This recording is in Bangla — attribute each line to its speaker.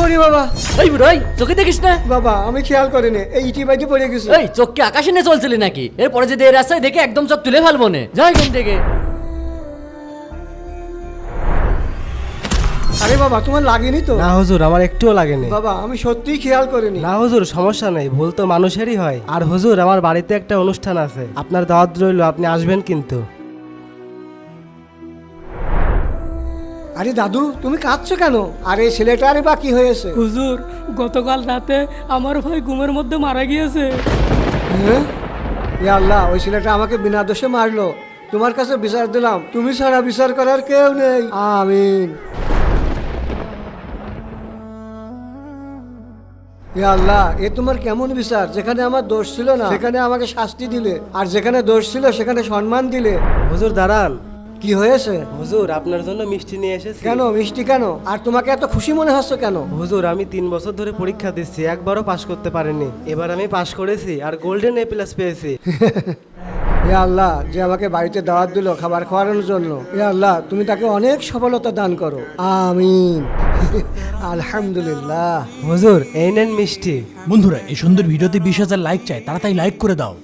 Speaker 1: ওরে বাবা,
Speaker 2: এই বুড়ো এই চোখে দেখিস না?
Speaker 1: বাবা আমি খেয়াল করিনি, এই ইটি বাইটি পড়ে গেছে।
Speaker 2: এই চোখকে আকাশে নিয়ে চলছিলি নাকি? এরপরে যদি এই রাস্তায় দেখে একদম চোখ তুলে ফেলবো নে। যাই এখান থেকে।
Speaker 1: আরে বাবা তোমার লাগেনি তো?
Speaker 3: না হুজুর, আমার একটুও লাগেনি।
Speaker 1: বাবা আমি সত্যিই খেয়াল করিনি।
Speaker 3: না হুজুর, সমস্যা নেই, ভুল তো মানুষেরই হয়। আর হুজুর, আমার বাড়িতে একটা অনুষ্ঠান আছে, আপনার দাওয়াত রইল, আপনি আসবেন কিন্তু।
Speaker 1: আরে দাদু তুমি কাঁদছো কেন? আরে ছেলেটারে বা কি হয়েছে?
Speaker 4: হুজুর, গতকাল রাতে আমার ভাই ঘুমের মধ্যে মারা গিয়েছে।
Speaker 1: হ্যাঁ? ইয়া আল্লাহ, ওই ছেলেটা আমাকে বিনা দোষে মারলো। তোমার কাছে বিচার দিলাম, তুমি ছাড়া বিচার করার কেউ নেই। আমিন। ইয়া আল্লাহ, এ তোমার কেমন বিচার? যেখানে আমার দোষ ছিল না সেখানে আমাকে শাস্তি দিলে, আর যেখানে দোষ ছিল সেখানে সম্মান দিলে।
Speaker 3: হুজুর দাঁড়ান।
Speaker 1: কি হয়েছে?
Speaker 3: হুজুর, আপনার জন্য মিষ্টি নিয়ে এসেছি।
Speaker 1: কেন মিষ্টি কেন? আর তোমাকে এত খুশি মনে হচ্ছে কেন?
Speaker 3: হুজুর, আমি 3 বছর ধরে পরীক্ষা দিচ্ছি, একবারও পাশ করতে পারিনি। এবার আমি পাশ করেছি আর গোল্ডেন A+ পেয়েছি।
Speaker 1: হে আল্লাহ, যে আমাকে বাড়িতে দাওয়াত দিল খাবার খাওয়ানোর জন্য, হে আল্লাহ তুমি তাকে অনেক সফলতা দান করো। আমিন। আলহামদুলিল্লাহ।
Speaker 3: হুজুর, এই নেন মিষ্টি।
Speaker 5: বন্ধুরা, এই সুন্দর ভিডিওতে 20,000 লাইক চাই, তাড়াতাড়ি লাইক করে দাও।